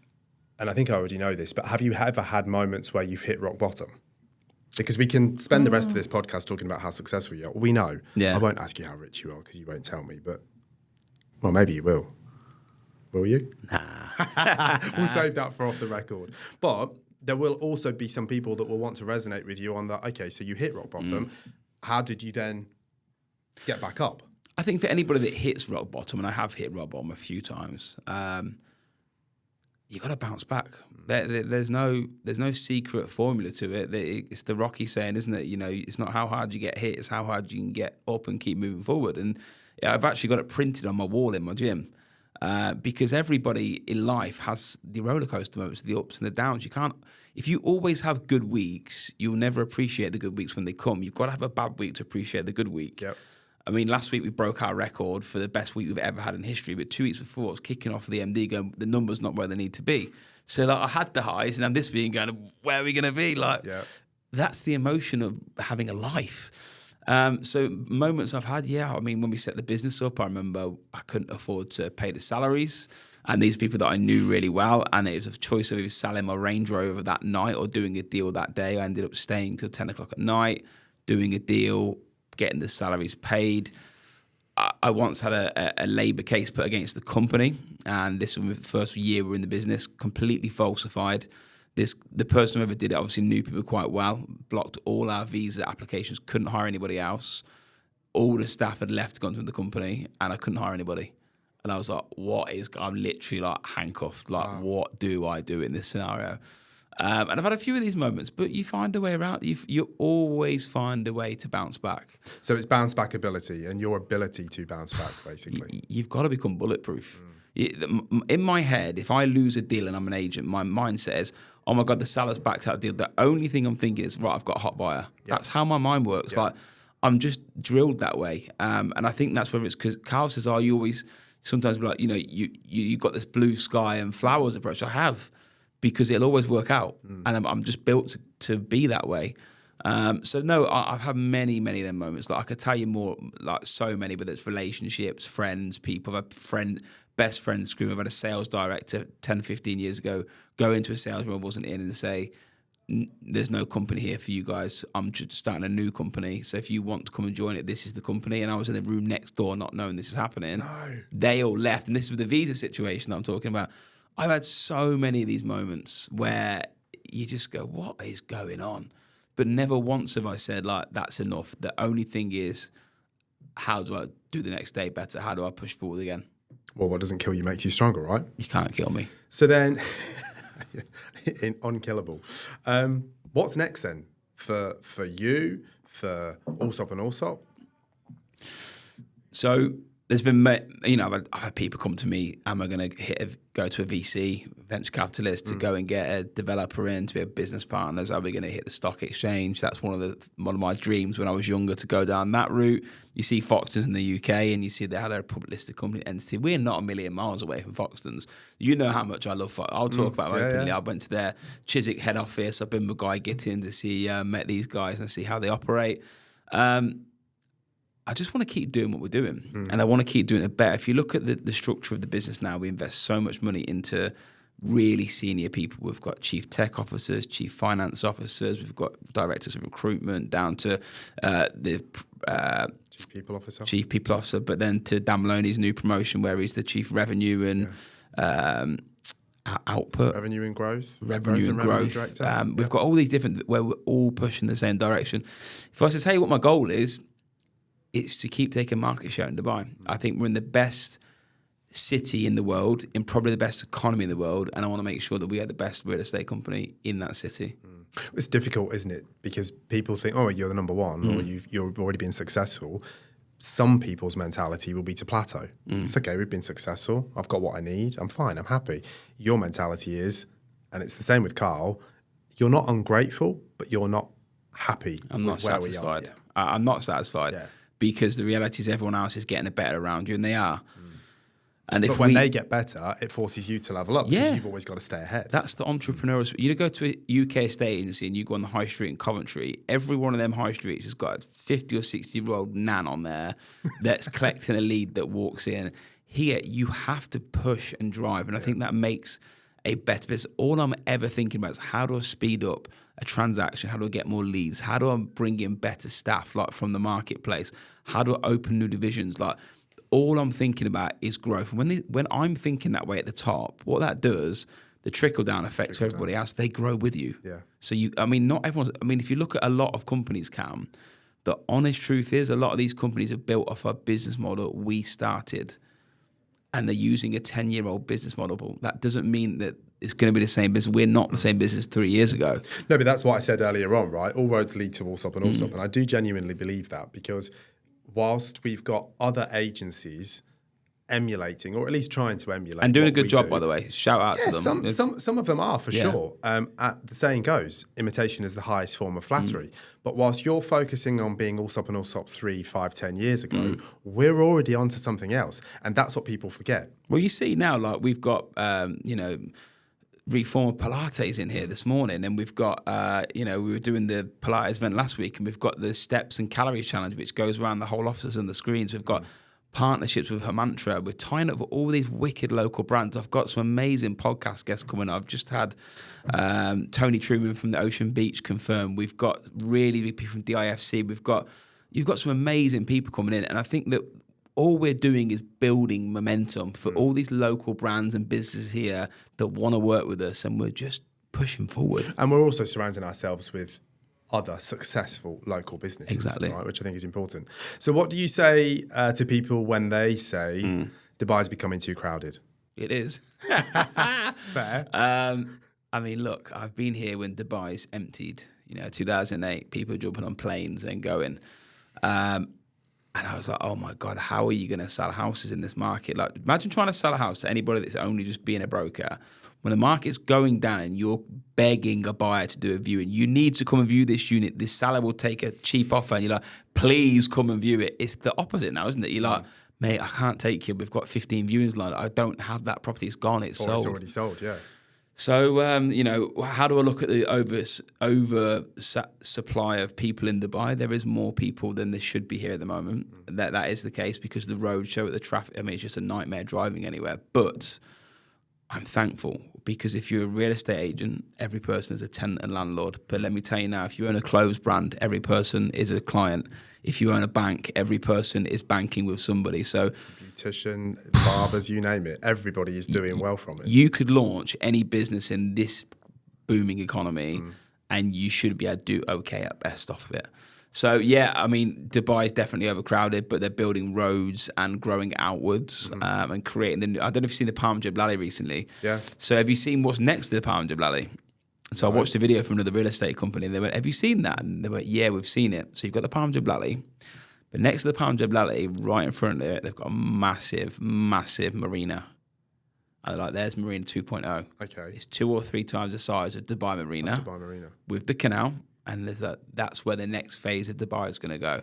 and I think I already know this, but have you ever had moments where you've hit rock bottom? Because we can spend the rest of this podcast talking about how successful you are. We know. Yeah. I won't ask you how rich you are because you won't tell me, but, well, maybe you will. Will you? Nah. We'll save that for off the record. But there will also be some people that will want to resonate with you on that, okay, so you hit rock bottom. How did you then get back up? I think for anybody that hits rock bottom, and I have hit rock bottom a few times, you got to bounce back. There's no secret formula to it. It's the Rocky saying, isn't it? You know, it's not how hard you get hit, it's how hard you can get up and keep moving forward. And I've actually got it printed on my wall in my gym because everybody in life has the roller coaster moments, the ups and the downs. You can't. If you always have good weeks, you'll never appreciate the good weeks when they come. You've got to have a bad week to appreciate the good week. Yep. I mean, last week we broke our record for the best week we've ever had in history, but 2 weeks before I was kicking off the MD going, the numbers not where they need to be. So like I had the highs and I'm this being going, where are we going to be? Like, that's the emotion of having a life. So moments I've had, I mean, when we set the business up, I remember I couldn't afford to pay the salaries. And these people that I knew really well, and it was a choice of either selling my Range Rover that night or doing a deal that day. I ended up staying till 10 o'clock at night, doing a deal, getting the salaries paid. I once had a labour case put against the company, and this was the first year we were in the business, completely falsified. The person who ever did it obviously knew people quite well, blocked all our visa applications, couldn't hire anybody else. All the staff had left, gone to the company, and I couldn't hire anybody. And I was like, I'm literally like handcuffed. Like, what do I do in this scenario? And I've had a few of these moments, but you find a way around. You always find a way to bounce back. So it's bounce back ability and your ability to bounce back, basically. You've got to become bulletproof. In my head, if I lose a deal and I'm an agent, my mind says, oh my God, the seller's backed out deal. The only thing I'm thinking is, right, I've got a hot buyer. Yep. That's how my mind works. Yep. Like, I'm just drilled that way. And I think that's whether it's because Carl says, you always sometimes be like, you know, you got this blue sky and flowers approach. I have. Because it'll always work out, and I'm just built to be that way. So no, I've had many of them moments. Like I could tell you more, like so many, but it's relationships, friends, people. I've had best friend scream. I've had a sales director 10, 15 years ago go into a sales room I wasn't in and say, there's no company here for you guys. I'm just starting a new company. So if you want to come and join it, this is the company. And I was in the room next door not knowing this is happening. No. They all left. And this was the visa situation that I'm talking about. I've had so many of these moments where you just go, what is going on? But never once have I said, like, that's enough. The only thing is, how do I do the next day better? How do I push forward again? Well, what doesn't kill you makes you stronger, right? You can't kill me. So then, unkillable. What's next then for you, for Allsopp and Allsopp? So there's been, you know, I've had people come to me, am I going to go to a VC, venture capitalist, to go and get a developer in, to be a business partners? Are we going to hit the stock exchange? That's one of my dreams when I was younger, to go down that route. You see Foxtons in the UK and you see they had a public listed company entity. We're not a million miles away from Foxtons. You know how much I love Foxtons. I'll talk about it openly. Yeah. I went to their Chiswick head office. I've been with Guy Gittins to see, met these guys and see how they operate. I just want to keep doing what we're doing, and I want to keep doing it better. If you look at the structure of the business now, we invest so much money into really senior people. We've got chief tech officers, chief finance officers, we've got directors of recruitment, down to the chief people officer, but then to Dan Maloney's new promotion where he's the chief revenue and output. Revenue and growth. Revenue and growth. Director. We've got all these different, where we're all pushing the same direction. If I was to tell you what my goal is, it's to keep taking market share in Dubai. I think we're in the best city in the world, in probably the best economy in the world, and I want to make sure that we are the best real estate company in that city. It's difficult, isn't it? Because people think, oh, you're the number one, or you've already been successful. Some people's mentality will be to plateau. It's okay, we've been successful. I've got what I need. I'm fine. I'm happy. Your mentality is, and it's the same with Carl, you're not ungrateful, but you're not happy. I'm not satisfied. I'm not satisfied because the reality is everyone else is getting better around you, and they are. And but when they get better, it forces you to level up because you've always got to stay ahead. That's the entrepreneurial. You go to a UK estate agency and you go on the high street in Coventry, every one of them high streets has got a 50 or 60-year-old nan on there that's collecting a lead that walks in. Here, you have to push and drive. And I think that makes a better business. All I'm ever thinking about is how do I speed up a transaction? How do I get more leads? How do I bring in better staff like from the marketplace? How do I open new divisions? Like, all I'm thinking about is growth. And when I'm thinking that way at the top, what that does, the trickle-down effect to everybody else, they grow with you. Yeah. So not everyone. If you look at a lot of companies, Cam, the honest truth is a lot of these companies are built off a business model we started, and they're using a 10-year-old business model. But that doesn't mean that it's going to be the same business. We're not the same business 3 years ago. No, but that's what I said earlier on, right? All roads lead to Allsopp and Allsopp. And I do genuinely believe that because whilst we've got other agencies emulating, or at least trying to emulate, and doing a good job, by the way. Shout out to them. Some of them are for sure. The saying goes, imitation is the highest form of flattery. But whilst you're focusing on being Allsopp and Allsopp 3, 5, 10 years ago, we're already onto something else, and that's what people forget. Well, you see now, like we've got, Reformer Pilates in here this morning, and we've got, we were doing the Pilates event last week, and we've got the steps and calories challenge, which goes around the whole office and the screens. We've got partnerships with Mantra. We're tying up with all these wicked local brands. I've got some amazing podcast guests coming. I've just had Tony Truman from the Ocean Beach confirmed. We've got really big people from DIFC. You've got some amazing people coming in, and I think that all we're doing is building momentum for all these local brands and businesses here that want to work with us, and we're just pushing forward. And we're also surrounding ourselves with other successful local businesses, exactly, right, which I think is important. So what do you say to people when they say Dubai's becoming too crowded? It is. Fair. Look, I've been here when Dubai's emptied. 2008, people jumping on planes and going. And I was like, oh my God, how are you going to sell houses in this market? Like, imagine trying to sell a house to anybody that's only just being a broker. When the market's going down and you're begging a buyer to do a viewing, you need to come and view this unit. This seller will take a cheap offer and you're like, please come and view it. It's the opposite now, isn't it? You're like, mate, I can't take you. We've got 15 viewings lined up. I don't have that property. It's gone. It's sold. It's already sold, yeah. So, how do I look at the over supply of people in Dubai? There is more people than there should be here at the moment. That is the case because the roads show it, the traffic. It's just a nightmare driving anywhere. But I'm thankful because if you're a real estate agent, every person is a tenant and landlord. But let me tell you now, if you own a clothes brand, every person is a client. If you own a bank, every person is banking with somebody. So, beautician, barbers, you name it, everybody is doing well from it. You could launch any business in this booming economy, and you should be able to do okay at best off of it. So, Dubai is definitely overcrowded, but they're building roads and growing outwards and creating I don't know if you've seen the Palm Jeb Lally recently. Yeah. So, have you seen what's next to the Palm Jeb Lally? So I watched a video from another real estate company, and they went, have you seen that? And they went, yeah, we've seen it. So you've got the Palm Jeb Lally, but next to the Palm Jeb Lally, right in front of it, they've got a massive, massive marina. And they're like, there's Marina 2.0. Okay. It's 2 or 3 times the size of Dubai Marina. With the canal, and that's where the next phase of Dubai is going to go.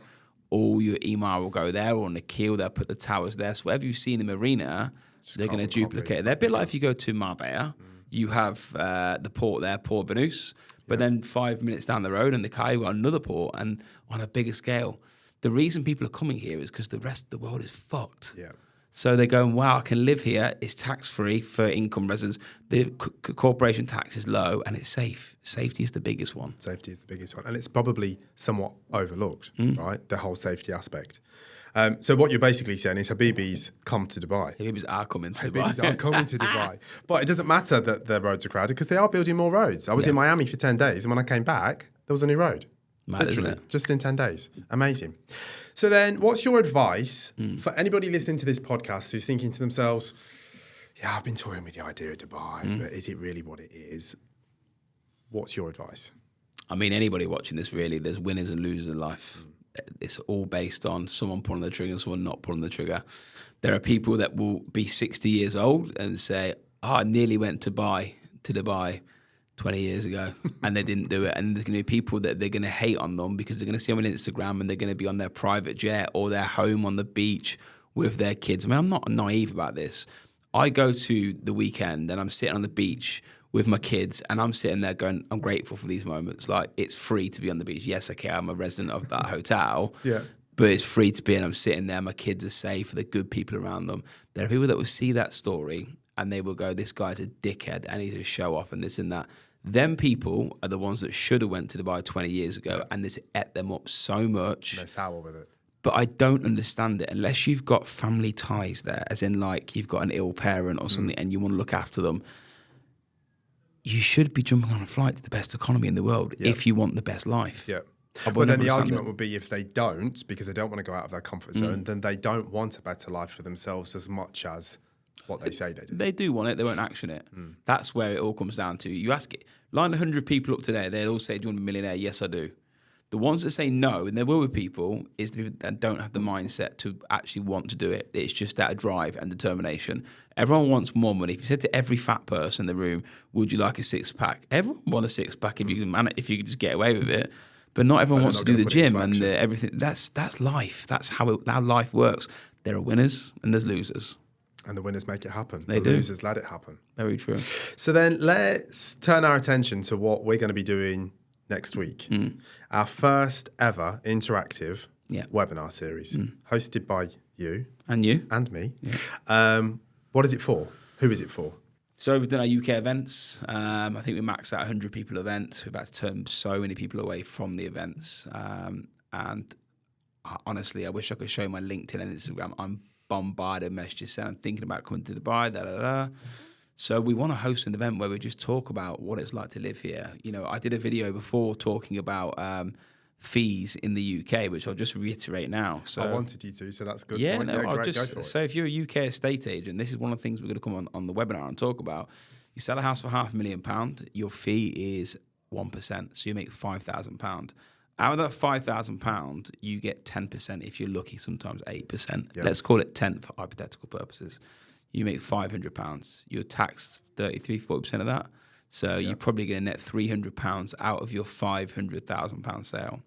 All your Emaar will go there, or on the keel, they'll put the towers there. So whatever you see in the marina, they're going to duplicate it. They're a bit like if you go to Marbella. You have the port there, Port Banús, but then 5 minutes down the road in the Kai, you've got another port, and on a bigger scale. The reason people are coming here is because the rest of the world is fucked. Yeah. So they're going, wow, I can live here. It's tax-free for income residents. The corporation tax is low, and it's safe. Safety is the biggest one. Safety is the biggest one. And it's probably somewhat overlooked, right? The whole safety aspect. So what you're basically saying is Habibis come to Dubai. Habibis are coming to Habibis Dubai. are coming to Dubai. But it doesn't matter that the roads are crowded because they are building more roads. I was in Miami for 10 days, and when I came back, there was a new road. Mad, literally, isn't it? just in 10 days. Amazing. So then what's your advice for anybody listening to this podcast who's thinking to themselves, yeah, I've been toying with the idea of Dubai, but is it really what it is? What's your advice? Anybody watching this, really, there's winners and losers in life. It's all based on someone pulling the trigger and someone not pulling the trigger. There are people that will be 60 years old and say, I nearly went to Dubai, 20 years ago and they didn't do it. And there's going to be people that they're going to hate on them because they're going to see them on Instagram and they're going to be on their private jet or their home on the beach with their kids. I mean, I'm not naive about this. I go to the weekend and I'm sitting on the beach with my kids and I'm sitting there going, I'm grateful for these moments. Like, it's free to be on the beach. Yes, okay, I'm a resident of that hotel. Yeah. But it's free to be, and I'm sitting there, my kids are safe, the good people around them. There are people that will see that story and they will go, this guy's a dickhead and he's a show off and this and that. Them people are the ones that should have went to Dubai 20 years ago, and this ate them up so much. They're sour with it. But I don't understand it unless you've got family ties there, as in like you've got an ill parent or something and you want to look after them. You should be jumping on a flight to the best economy in the world if you want the best life. Yeah. But then the argument would be if they don't, because they don't want to go out of their comfort zone, then they don't want a better life for themselves as much as what they say they do. They do want it, they won't action it. That's where it all comes down to. You ask it, line 100 people up today, they'll all say, do you want to be a millionaire? Yes, I do. The ones that say no, and there will be people, is the people that don't have the mindset to actually want to do it. It's just that drive and determination. Everyone wants more money. If you said to every fat person in the room, would you like a six-pack? Everyone wants a six-pack if you can if you could just get away with it. But not everyone wants to do the gym and everything. That's life. That's how life works. There are winners and there's losers. And the winners make it happen. They the do. losers let it happen. Very true. So then let's turn our attention to what we're going to be doing next week. Our first ever interactive webinar series hosted by you. And you. And me. Yeah. What is it for? Who is it for? So we've done our UK events. I think we maxed out 100 people event. We're about to turn so many people away from the events. And honestly, I wish I could show you my LinkedIn and Instagram. I'm bombarded messages saying I'm thinking about coming to Dubai, So we want to host an event where we just talk about what it's like to live here. You know, I did a video before talking about fees in the UK, which I'll just reiterate now. So I wanted you to, so that's good. Yeah, point. no, I'll great, just go for so if you're a UK estate agent, this is one of the things we're going to come on the webinar and talk about. You sell a house for £500,000, your fee is 1%, so you make £5,000. Out of that £5,000, you get 10% if you're lucky, sometimes 8%. Yeah. Let's call it 10 for hypothetical purposes. You make £500. You're taxed 40% of that. So you're probably going to net £300 out of your £500,000 sale.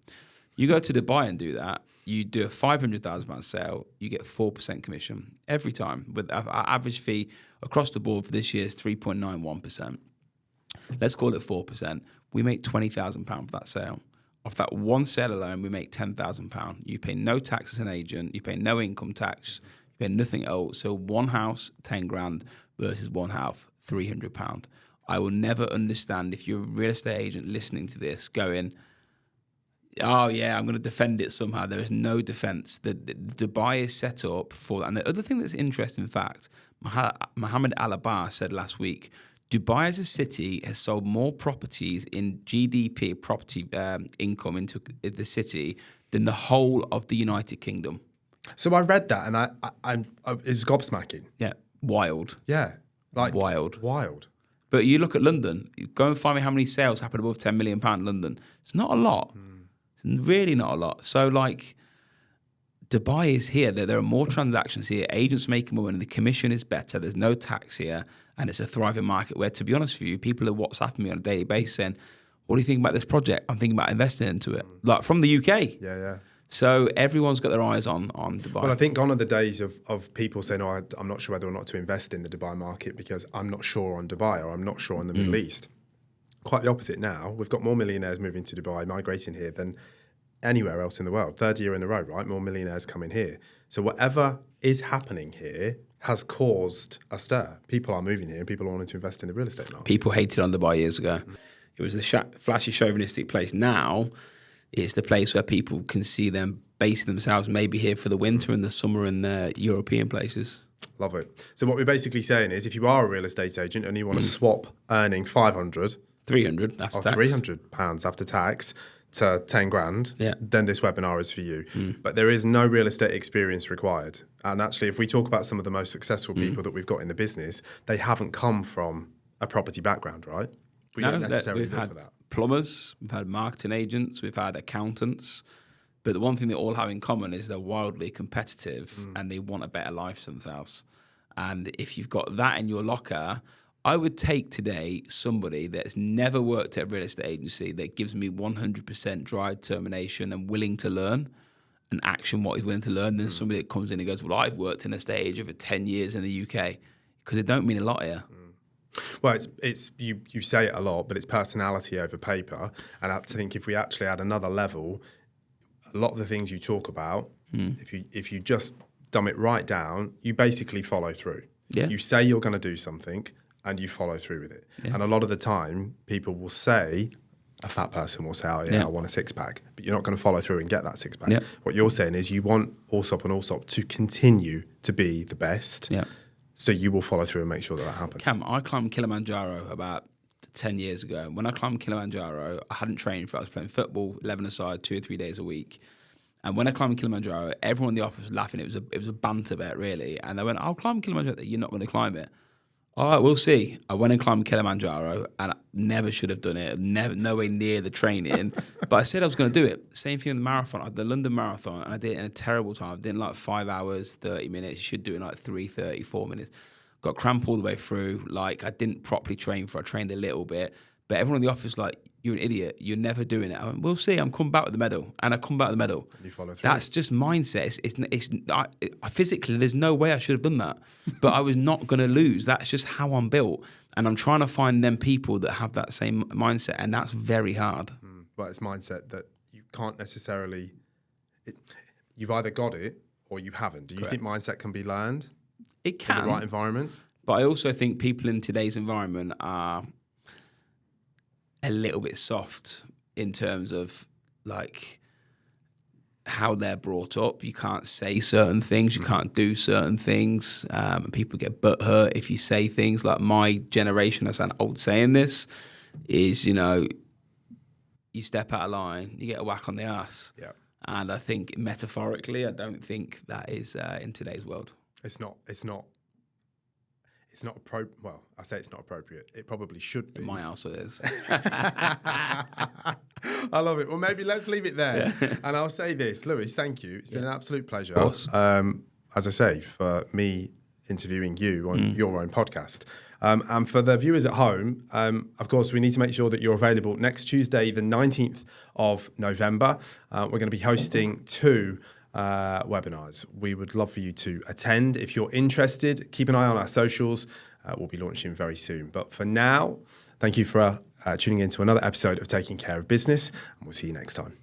You go to Dubai and do that. You do a £500,000 sale. You get 4% commission every time. With our average fee across the board for this year is 3.91%. Let's call it 4%. We make £20,000 for that sale. Off that one sale alone, we make £10,000. You pay no tax as an agent. You pay no income tax. You pay nothing else. So one house, 10 grand versus one house, £300. I will never understand if you're a real estate agent listening to this going, oh yeah, I'm going to defend it somehow. There is no defense. The Dubai is set up for that. And the other thing that's interesting, in fact, Mohammed Al-Abbas said last week, Dubai as a city has sold more properties in GDP, property income into the city than the whole of the United Kingdom. So I read that and it was gobsmacking. Yeah, wild. Yeah, like wild. But you look at London, go and find me how many sales happen above £10 million in London. It's not a lot. It's really not a lot. So like Dubai is here. There are more transactions here. Agents making more money. The commission is better. There's no tax here. And it's a thriving market where, to be honest with you, people are WhatsApping me on a daily basis saying, what do you think about this project? I'm thinking about investing into it. Like from the UK. Yeah. So everyone's got their eyes on Dubai. Well, I think gone are the days of people saying, oh, I'm not sure whether or not to invest in the Dubai market because I'm not sure on Dubai or I'm not sure on the Middle East. Quite the opposite now. We've got more millionaires moving to Dubai, migrating here than anywhere else in the world. Third year in a row, right? More millionaires coming here. So whatever is happening here has caused a stir. People are moving here and people are wanting to invest in the real estate market. People hated on Dubai years ago. It was the flashy, chauvinistic place. Now it's the place where people can see them basing themselves maybe here for the winter and the summer in the European places. Love it. So what we're basically saying is if you are a real estate agent and you want to swap earning 500 300 after or tax. £300 after tax to 10 grand, Yeah. then this webinar is for you. But there is no real estate experience required. And actually, if we talk about some of the most successful people that we've got in the business, they haven't come from a property background, right? We don't necessarily we've look had for that. plumbers, we've had marketing agents, we've had accountants. But the one thing they all have in common is they're wildly competitive and they want a better life for themselves. And if you've got that in your locker, I would take today somebody that's never worked at a real estate agency that gives me 100% drive, determination, and willing to learn and action what he's willing to learn, than somebody that comes in and goes, well, I've worked in a estate agent for 10 years in the UK, because it don't mean a lot here. Well, it's you say it a lot, but it's personality over paper. And I think if we actually add another level, a lot of the things you talk about, if you just dumb it right down, you basically follow through. Yeah. You say you're going to do something, and you follow through with it. Yeah. And a lot of the time, people will say, a fat person will say, oh, yeah, I want a six-pack. But you're not going to follow through and get that six-pack. Yeah. What you're saying is you want Allsopp and Allsopp to continue to be the best. Yeah. So you will follow through and make sure that happens. Cam, I climbed Kilimanjaro about 10 years ago. When I climbed Kilimanjaro, I hadn't trained for it. I was playing football, 11 aside, 2 or 3 days a week. And when I climbed Kilimanjaro, everyone in the office was laughing. It was a banter bet, really. And they went, I'll climb Kilimanjaro. You're not going to climb it. All right, we'll see. I went and climbed Kilimanjaro, and I never should have done it. Nowhere near the training. But I said I was going to do it. Same thing in the marathon. I did the London Marathon, and I did it in a terrible time. I did it in like 5 hours, 30 minutes. You should do it in like 3:30, 4 minutes. Got cramp all the way through. Like, I didn't properly train for it. I trained a little bit. But everyone in the office was like, you're an idiot. You're never doing it. I went, we'll see. I'm coming back with the medal. And I come back with the medal. You follow through. That's just mindset. I physically, there's no way I should have done that. But I was not going to lose. That's just how I'm built. And I'm trying to find them people that have that same mindset. And that's very hard. But it's mindset that you can't necessarily... You've either got it or you haven't. Do you think mindset can be learned? It can. In the right environment? But I also think people in today's environment are a little bit soft in terms of like how they're brought up. You can't say certain things, you can't do certain things. And people get butthurt if you say things like my generation, I sound old saying this, is, you know, you step out of line, you get a whack on the ass. Yeah. And I think metaphorically, I don't think that is in today's world. It's not well, I say it's not appropriate. It probably should be. In my house it is. I love it. Well, maybe let's leave it there. Yeah. And I'll say this, Lewis, thank you. It's been an absolute pleasure. As I say, for me interviewing you on your own podcast. And for the viewers at home, of course, we need to make sure that you're available next Tuesday, the 19th of November. We're going to be hosting 2 webinars. We would love for you to attend. If you're interested, keep an eye on our socials. We'll be launching very soon. But for now, thank you for tuning in to another episode of Taking Care of Business, and we'll see you next time.